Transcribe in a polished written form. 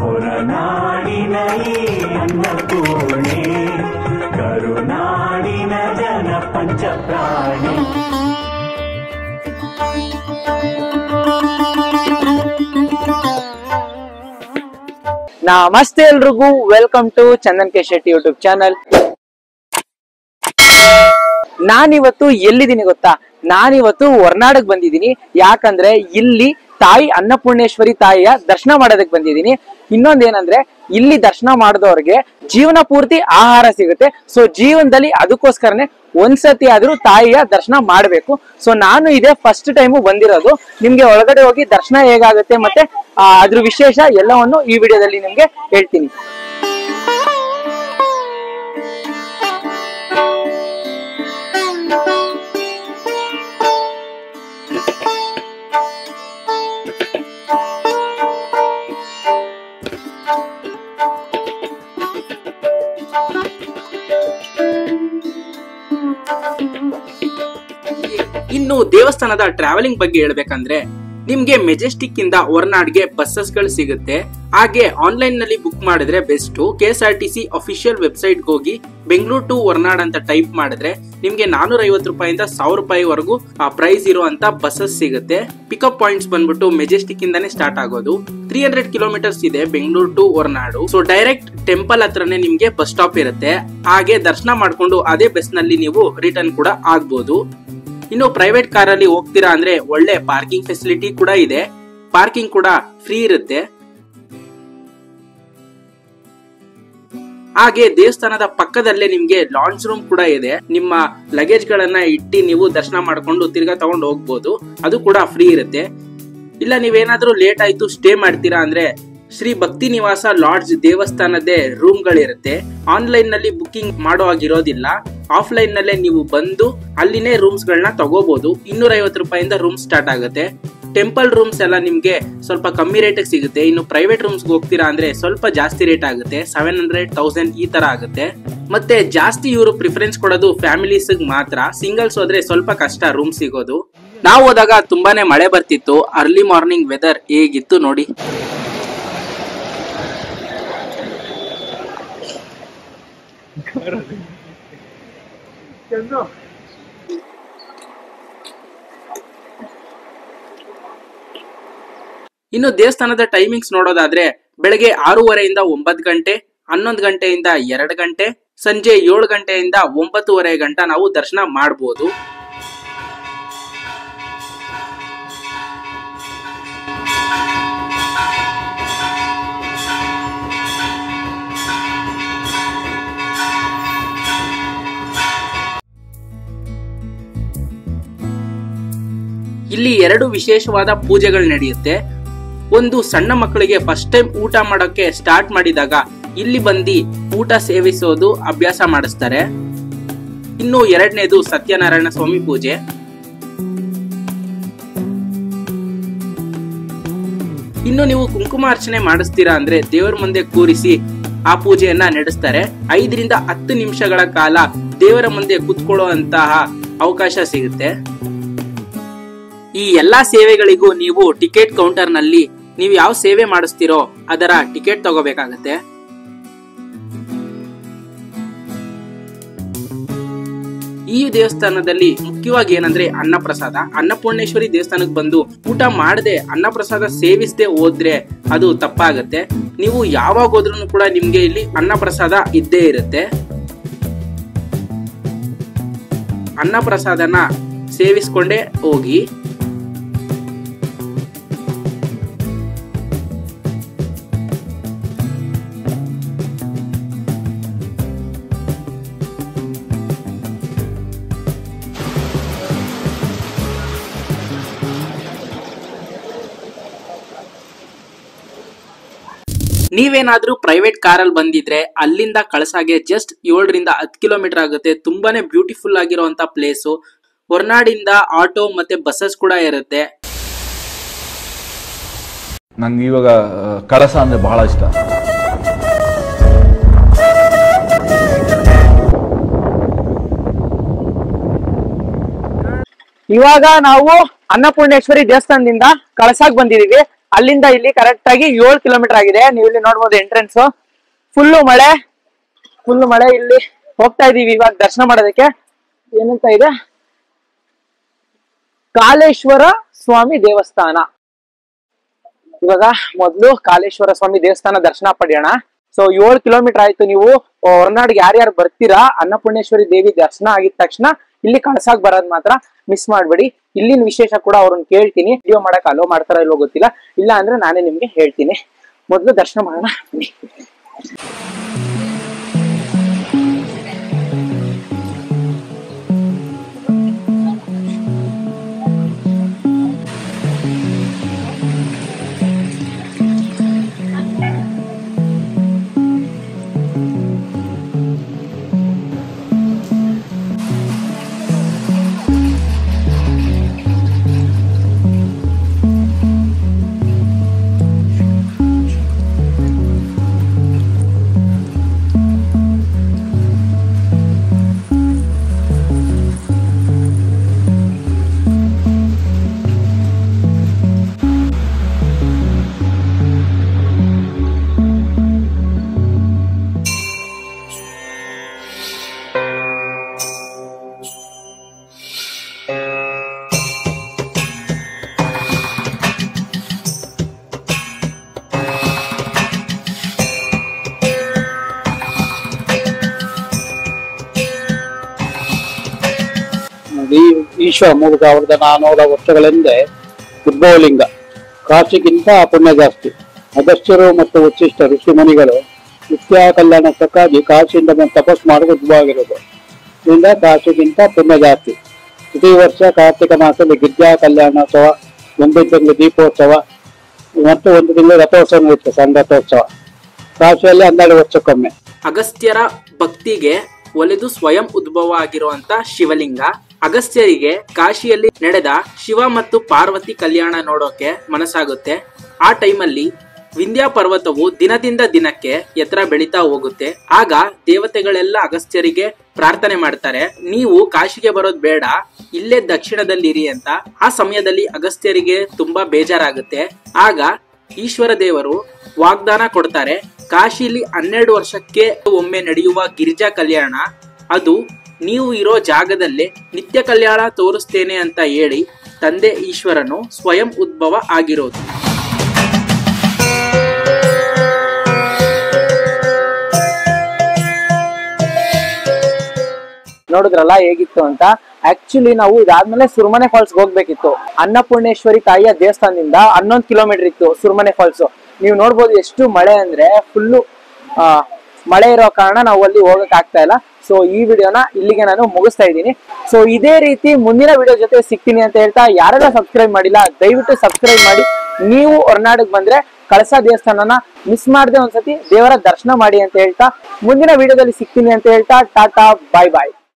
ಹೊರನಾಡಿನ ಈ ಅನ್ನಪೂರ್ಣೆ ಕರುನಾಡಿನ ಜನ ಪಂಚಪ್ರಾಣಿ. ನಮಸ್ತೆ ಎಲ್ರಿಗೂ, welcome to Chandan K Shetty YouTube channel. ನಾನಿವತ್ತು ಎಲ್ಲಿದ್ದೀನಿ ಗೊತ್ತಾ? ನಾನಿವತ್ತು ಹೊರನಾಡಕ್ ಬಂದಿದ್ದೀನಿ. ಯಾಕಂದ್ರೆ ಇಲ್ಲಿ ತಾಯಿ ಅನ್ನಪೂರ್ಣೇಶ್ವರಿ ತಾಯಿಯ ದರ್ಶನ ಮಾಡೋದಕ್ಕೆ ಬಂದಿದ್ದೀನಿ. ಇನ್ನೊಂದೇನಂದ್ರೆ ಇಲ್ಲಿ ದರ್ಶನ ಮಾಡಿದವ್ರಿಗೆ ಜೀವನ ಪೂರ್ತಿ ಆಹಾರ ಸಿಗುತ್ತೆ. ಸೊ ಜೀವನದಲ್ಲಿ ಅದಕ್ಕೋಸ್ಕರನೇ ಒಂದ್ಸತಿ ಆದ್ರೂ ತಾಯಿಯ ದರ್ಶನ ಮಾಡ್ಬೇಕು. ಸೊ ನಾನು ಇದೇ ಫಸ್ಟ್ ಟೈಮು ಬಂದಿರೋದು. ನಿಮ್ಗೆ ಒಳಗಡೆ ಹೋಗಿ ದರ್ಶನ ಹೇಗಾಗುತ್ತೆ ಮತ್ತೆ ಅದ್ರ ವಿಶೇಷ ಎಲ್ಲವನ್ನು ಈ ವಿಡಿಯೋದಲ್ಲಿ ನಿಮ್ಗೆ ಹೇಳ್ತೀನಿ. ಇನ್ನು ದೇವಸ್ಥಾನದ ಟ್ರಾವೆಲಿಂಗ್ ಬಗ್ಗೆ ಹೇಳ್ಬೇಕಂದ್ರೆ ನಿಮ್ಗೆ ಮೆಜೆಸ್ಟಿಕ್ ಇಂದ ಹೊರನಾಡ್ಗೆ ಬಸ್ಸಸ್ ಗಳು ಸಿಗುತ್ತೆ. ಹಾಗೆ ಆನ್ಲೈನ್ ನಲ್ಲಿ ಬುಕ್ ಮಾಡಿದ್ರೆ ಬೆಸ್ಟ್. KSRTC ಅಫಿಷಿಯಲ್ ವೆಬ್ಸೈಟ್ ಹೋಗಿ ಬೆಂಗಳೂರು ಟು ಹೊರನಾಡ್ ಅಂತ ಟೈಪ್ ಮಾಡಿದ್ರೆ ನಿಮ್ಗೆ 450 ರೂಪಾಯಿಂದ 1000 ರೂಪಾಯಿವರೆಗೂ ಪ್ರೈಸ್ ಇರುವಂತ ಬಸ್ಸಸ್ ಸಿಗುತ್ತೆ. ಪಿಕಪ್ ಪಾಯಿಂಟ್ಸ್ ಬಂದ್ಬಿಟ್ಟು ಮೆಜೆಸ್ಟಿಕ್ ಇಂದಾನೆ ಸ್ಟಾರ್ಟ್ ಆಗೋದು. 300 ಕಿಲೋಮೀಟರ್ಸ್ ಇದೆ Bengaluru to Horanadu. So direct temple ಹತ್ರನೇ ನಿಮ್ಗೆ ಬಸ್ ಸ್ಟಾಪ್ ಇರುತ್ತೆ. ಹಾಗೆ ದರ್ಶನ ಮಾಡ್ಕೊಂಡು ಅದೇ ಬಸ್ ನಲ್ಲಿ ನೀವು ರಿಟರ್ನ್ ಕೂಡ ಆಗ್ಬೋದು. ಇನ್ನು ಪ್ರೈವೇಟ್ ಕಾರಲ್ಲಿ ಹೋಗ್ತೀರಾ ಅಂದ್ರೆ ಒಳ್ಳೆ ಪಾರ್ಕಿಂಗ್ ಫೆಸಿಲಿಟಿ ಕೂಡ ಇದೆ. ಪಾರ್ಕಿಂಗ್ ಕೂಡ ಫ್ರೀ ಇರುತ್ತೆ. ಹಾಗೆ ದೇವಸ್ಥಾನದ ಪಕ್ಕದಲ್ಲೇ ನಿಮ್ಗೆ ಲಾಂಜ್ ರೂಮ್ ಕೂಡ ಇದೆ. ನಿಮ್ಮ ಲಗೇಜ್ ಗಳನ್ನ ಇಟ್ಟು ನೀವು ದರ್ಶನ ಮಾಡ್ಕೊಂಡು ತಿರ್ಗಾ ತಗೊಂಡು ಹೋಗ್ಬೋದು. ಅದು ಕೂಡ ಫ್ರೀ ಇರುತ್ತೆ. ಇಲ್ಲ ನೀವೇನಾದ್ರೂ ಲೇಟ್ ಆಯ್ತು ಸ್ಟೇ ಮಾಡ್ತೀರಾ ಅಂದ್ರೆ ಶ್ರೀ ಭಕ್ತಿ ನಿವಾಸ ಲಾಡ್ಜ್ ದೇವಸ್ಥಾನದೇ ರೂಮ್ ಗಳಿರುತ್ತೆ. ಆನ್ಲೈನ್ ನಲ್ಲಿ ಬುಕಿಂಗ್ ಮಾಡೋ ಆಗಿರೋದಿಲ್ಲ. ಆಫ್ಲೈನ್ ನಲ್ಲೇ ನೀವು ಬಂದು ಅಲ್ಲಿನೇ ರೂಮ್ಸ್ ಗಳನ್ನ ತಗೋಬಹುದು. 250 ರೂಪಾಯಿಂದ ರೂಮ್ ಸ್ಟಾರ್ಟ್ ಆಗುತ್ತೆ. ಟೆಂಪಲ್ ರೂಮ್ಸ್ ಎಲ್ಲ ನಿಮ್ಗೆ ಸ್ವಲ್ಪ ಕಮ್ಮಿ ರೇಟ್ ಸಿಗುತ್ತೆ. ಇನ್ನು ಪ್ರೈವೇಟ್ ರೂಮ್ಸ್ ಹೋಗ್ತೀರಾ ಅಂದ್ರೆ ಸ್ವಲ್ಪ ಜಾಸ್ತಿ ರೇಟ್ ಆಗುತ್ತೆ. 700, 1000 ಈ ತರ ಆಗುತ್ತೆ. ಮತ್ತೆ ಜಾಸ್ತಿ ಇವರು ಪ್ರಿಫರೆನ್ಸ್ ಕೊಡೋದು ಫ್ಯಾಮಿಲೀಸ್ ಮಾತ್ರ. ಸಿಂಗಲ್ಸ್ ಹೋದ್ರೆ ಸ್ವಲ್ಪ ಕಷ್ಟ ರೂಮ್ ಸಿಗೋದು. ನಾವು ಹೋದಾಗ ತುಂಬಾನೇ ಮಳೆ ಬರ್ತಿತ್ತು. ಅರ್ಲಿ ಮಾರ್ನಿಂಗ್ ವೆದರ್ ಹೇಗಿತ್ತು ನೋಡಿ. ಇನ್ನು ದೇವಸ್ಥಾನದ ಟೈಮಿಂಗ್ಸ್ ನೋಡೋದಾದ್ರೆ ಬೆಳಗ್ಗೆ 6:30 9 ಗಂಟೆ, 11 ಗಂಟೆಯಿಂದ 2 ಗಂಟೆ, ಸಂಜೆ 7 ಗಂಟೆಯಿಂದ 9:30 ಗಂಟೆ ನಾವು ದರ್ಶನ ಮಾಡಬಹುದು. ಇಲ್ಲಿ 2 ವಿಶೇಷವಾದ ಪೂಜೆಗಳು ನಡೆಯುತ್ತೆ. ಒಂದು ಸಣ್ಣ ಮಕ್ಕಳಿಗೆ ಫಸ್ಟ್ ಟೈಮ್ ಊಟ ಮಾಡೋಕೆ ಸ್ಟಾರ್ಟ್ ಮಾಡಿದಾಗ ಇಲ್ಲಿ ಬಂದು ಊಟ ಸೇವಿಸೋದು ಅಭ್ಯಾಸ ಮಾಡಿಸ್ತಾರೆ. ಇನ್ನು 2ನೇದು ಸತ್ಯನಾರಾಯಣ ಸ್ವಾಮಿ ಪೂಜೆ. ಇನ್ನು ನೀವು ಕುಂಕುಮಾರ್ಚನೆ ಮಾಡಿಸ್ತೀರಾ ಅಂದ್ರೆ ದೇವರ ಮುಂದೆ ಕೂರಿಸಿ ಆ ಪೂಜೆಯನ್ನ ನಡೆಸ್ತಾರೆ. 5 ರಿಂದ 10 ನಿಮಿಷಗಳ ಕಾಲ ದೇವರ ಮುಂದೆ ಕೂತ್ಕೊಳ್ಳುವಂತಹ ಅವಕಾಶ ಸಿಗುತ್ತೆ. ಈ ಎಲ್ಲಾ ಸೇವೆಗಳಿಗೂ ನೀವು ಟಿಕೆಟ್ ಕೌಂಟರ್ ನಲ್ಲಿ ನೀವು ಯಾವ ಸೇವೆ ಮಾಡಿಸ್ತೀರೋ ಅದರ ಟಿಕೆಟ್ ತಗೋಬೇಕಾಗತ್ತೆ. ಈ ದೇವಸ್ಥಾನದಲ್ಲಿ ಮುಖ್ಯವಾಗಿ ಏನಂದ್ರೆ ಅನ್ನಪ್ರಸಾದ. ಅನ್ನಪೂರ್ಣೇಶ್ವರಿ ದೇವಸ್ಥಾನಕ್ಕೆ ಬಂದು ಊಟ ಮಾಡದೆ ಅನ್ನಪ್ರಸಾದ ಸೇವಿಸದೆ ಹೋದ್ರೆ ಅದು ತಪ್ಪಾಗತ್ತೆ. ನೀವು ಯಾವಾಗ ಹೋದ್ರೂ ಕೂಡ ನಿಮ್ಗೆ ಇಲ್ಲಿ ಅನ್ನಪ್ರಸಾದ ಇದ್ದೇ ಇರುತ್ತೆ. ಅನ್ನಪ್ರಸಾದನ ಸೇವಿಸ್ಕೊಂಡೇ ಹೋಗಿ. ನೀವೇನಾದ್ರೂ ಪ್ರೈವೇಟ್ ಕಾರಲ್ಲಿ ಬಂದಿದ್ರೆ ಅಲ್ಲಿಂದ ಕಳಸಾಗೆ ಜಸ್ಟ್ 7 ರಿಂದ 10 ಕಿಲೋಮೀಟರ್ ಆಗುತ್ತೆ. ತುಂಬಾನೇ ಬ್ಯೂಟಿಫುಲ್ ಆಗಿರುವಂತ ಪ್ಲೇಸು. ಹೊರನಾಡಿಂದ ಆಟೋ ಮತ್ತೆ ಬಸ್ಸಸ್ ಕೂಡ ಇರುತ್ತೆ. ನಂಗೆ ಇವಾಗ ಕಳಸ ಅಂದ್ರೆ ಬಹಳ ಇಷ್ಟ. ಇವಾಗ ನಾವು ಅನ್ನಪೂರ್ಣೇಶ್ವರಿ ದೇವಸ್ಥಾನದಿಂದ ಕಳಸಾಗ್ ಬಂದಿದೀವಿ. ಅಲ್ಲಿಂದ ಇಲ್ಲಿ ಕರೆಕ್ಟ್ ಆಗಿ 7 ಕಿಲೋಮೀಟರ್ ಆಗಿದೆ. ನೀವು ಇಲ್ಲಿ ನೋಡ್ಬೋದು ಎಂಟ್ರೆನ್ಸ್ ಫುಲ್ಲು ಮಳೆ. ಇಲ್ಲಿ ಹೋಗ್ತಾ ಇದೀವಿ ಇವಾಗ ದರ್ಶನ ಮಾಡೋದಕ್ಕೆ. ಏನಂತ ಇದೆ, ಕಾಲೇಶ್ವರ ಸ್ವಾಮಿ ದೇವಸ್ಥಾನ. ಇವಾಗ ಮೊದ್ಲು ಕಾಲೇಶ್ವರ ಸ್ವಾಮಿ ದೇವಸ್ಥಾನ ದರ್ಶನ ಪಡೆಯೋಣ. ಸೊ 7 ಕಿಲೋಮೀಟರ್ ಆಯ್ತು. ನೀವು ಹೊರನಾಡಿಗೆ ಯಾರ್ಯಾರು ಬರ್ತೀರಾ, ಅನ್ನಪೂರ್ಣೇಶ್ವರಿ ದೇವಿ ದರ್ಶನ ಆಗಿದ ತಕ್ಷಣ ಇಲ್ಲಿ ಕಳಸಾಕ್ ಬರೋದ್ ಮಾತ್ರ ಮಿಸ್ ಮಾಡ್ಬೇಡಿ. ಇಲ್ಲಿನ ವಿಶೇಷ ಕೂಡ ಅವ್ರನ್ನ ಕೇಳ್ತೀನಿ. ವಿಡಿಯೋ ಮಾಡಕ್ ಅಲೋ ಮಾಡ್ತಾರ ಇಲ್ಲೋ ಗೊತ್ತಿಲ್ಲ, ಇಲ್ಲ ಅಂದ್ರೆ ನಾನೇ ನಿಮ್ಗೆ ಹೇಳ್ತೀನಿ. ಮೊದ್ಲು ದರ್ಶನ ಮಾಡೋಣ. ಈಶ್ವರ 3400 ವರ್ಷಗಳ ಹಿಂದೆ ಉದ್ಭವಲಿಂಗ. ಕಾಶಿಗಿಂತ ಪುಣ್ಯ ಜಾಸ್ತಿ. ಅಗಸ್ತ್ಯರು ಮತ್ತು ವಸಿಷ್ಠ ಋಷಿಮುನಿಗಳು ನಿತ್ಯ ಕಲ್ಯಾಣಕ್ಕಾಗಿ ಕಾಶಿಯಿಂದ ಬಂದು ತಪಸ್ ಮಾಡಿ ಉದ್ಭವ ಆಗಿರೋದು. ಇದರಿಂದ ಕಾಶಿಗಿಂತ ಪುಣ್ಯ ಜಾಸ್ತಿ. ಪ್ರತಿ ವರ್ಷ ಕಾರ್ತಿಕ ಮಾಸದಲ್ಲಿ ಗಿರಿಜಾ ಕಲ್ಯಾಣೋತ್ಸವ, 1 ತಿಂಗಳು ದೀಪೋತ್ಸವ ಮತ್ತು 1 ತಿಂಗಳು ರಥೋತ್ಸವ ಇರುತ್ತೆ, ಸಂಗತೋತ್ಸವ. ಕಾಶಿಯಲ್ಲಿ 12 ವರ್ಷಕ್ಕೊಮ್ಮೆ. ಅಗಸ್ತ್ಯರ ಭಕ್ತಿಗೆ ಒಲಿದು ಸ್ವಯಂ ಉದ್ಭವ ಆಗಿರುವಂತ ಶಿವಲಿಂಗ. ಅಗಸ್ತ್ಯರಿಗೆ ಕಾಶಿಯಲ್ಲಿ ನಡೆದ ಶಿವ ಮತ್ತು ಪಾರ್ವತಿ ಕಲ್ಯಾಣ ನೋಡೋಕೆ ಮನಸ್ಸಾಗುತ್ತೆ. ಆ ಟೈಮಲ್ಲಿ ವಿಂಧ್ಯ ಪರ್ವತವು ದಿನದಿಂದ ದಿನಕ್ಕೆ ಎತ್ತರ ಬೆಳೀತಾ ಹೋಗುತ್ತೆ. ಆಗ ದೇವತೆಗಳೆಲ್ಲ ಅಗಸ್ತ್ಯರಿಗೆ ಪ್ರಾರ್ಥನೆ ಮಾಡ್ತಾರೆ, ನೀವು ಕಾಶಿಗೆ ಬರೋದ್ ಬೇಡ, ಇಲ್ಲೇ ದಕ್ಷಿಣದಲ್ಲಿರಿ ಅಂತ. ಆ ಸಮಯದಲ್ಲಿ ಅಗಸ್ತ್ಯರಿಗೆ ತುಂಬಾ ಬೇಜಾರಾಗುತ್ತೆ. ಆಗ ಈಶ್ವರ ದೇವರು ವಾಗ್ದಾನ ಕೊಡ್ತಾರೆ, ಕಾಶಿಲಿ 12 ವರ್ಷಕ್ಕೆ ಒಮ್ಮೆ ನಡೆಯುವ ಗಿರಿಜಾ ಕಲ್ಯಾಣ, ಅದು ನೀವು ಇರೋ ಜಾಗದಲ್ಲೇ ನಿತ್ಯ ಕಲ್ಯಾಣ ತೋರಿಸ್ತೇನೆ ಅಂತ ಹೇಳಿ ತಂದೆ ಈಶ್ವರನು ಸ್ವಯಂ ಉದ್ಭವ ಆಗಿರೋದು. ನೋಡಿದ್ರಲ್ಲ ಹೇಗಿತ್ತು ಅಂತ. ಆಕ್ಚುಲಿ ನಾವು ಇದಾದ್ಮೇಲೆ ಸುರ್ಮನೆ ಫಾಲ್ಸ್ ಹೋಗ್ಬೇಕಿತ್ತು. ಅನ್ನಪೂರ್ಣೇಶ್ವರಿ ತಾಯಿಯ ದೇವಸ್ಥಾನದಿಂದ 11 ಕಿಲೋಮೀಟರ್ ಇತ್ತು ಸುರ್ಮನೆ ಫಾಲ್ಸ್. ನೀವು ನೋಡ್ಬೋದು ಎಷ್ಟು ಮಳೆ ಅಂದ್ರೆ ಫುಲ್ಲು ಮಳೆ ಇರೋ ಕಾರಣ ನಾವು ಅಲ್ಲಿ ಹೋಗಕ್ ಆಗ್ತಾ ಇಲ್ಲ. ಸೊ ಈ ವಿಡಿಯೋನ ಇಲ್ಲಿಗೆ ನಾನು ಮುಗಿಸ್ತಾ ಇದ್ದೀನಿ. ಸೊ ಇದೇ ರೀತಿ ಮುಂದಿನ ವಿಡಿಯೋ ಜೊತೆ ಸಿಗ್ತೀನಿ ಅಂತ ಹೇಳ್ತಾ, ಯಾರೆಲ್ಲ ಸಬ್ಸ್ಕ್ರೈಬ್ ಮಾಡಿಲ್ಲ ದಯವಿಟ್ಟು ಸಬ್ಸ್ಕ್ರೈಬ್ ಮಾಡಿ. ನೀವು ಹೊರನಾಡಿಗೆ ಬಂದ್ರೆ ಕಳಸಾ ದೇವಸ್ಥಾನನ ಮಿಸ್ ಮಾಡದೆ ಒಂದ್ಸತಿ ದೇವರ ದರ್ಶನ ಮಾಡಿ ಅಂತ ಹೇಳ್ತಾ ಮುಂದಿನ ವಿಡಿಯೋದಲ್ಲಿ ಸಿಗ್ತೀನಿ ಅಂತ ಹೇಳ್ತಾ ಟಾಟಾ ಬಾಯ್ ಬಾಯ್.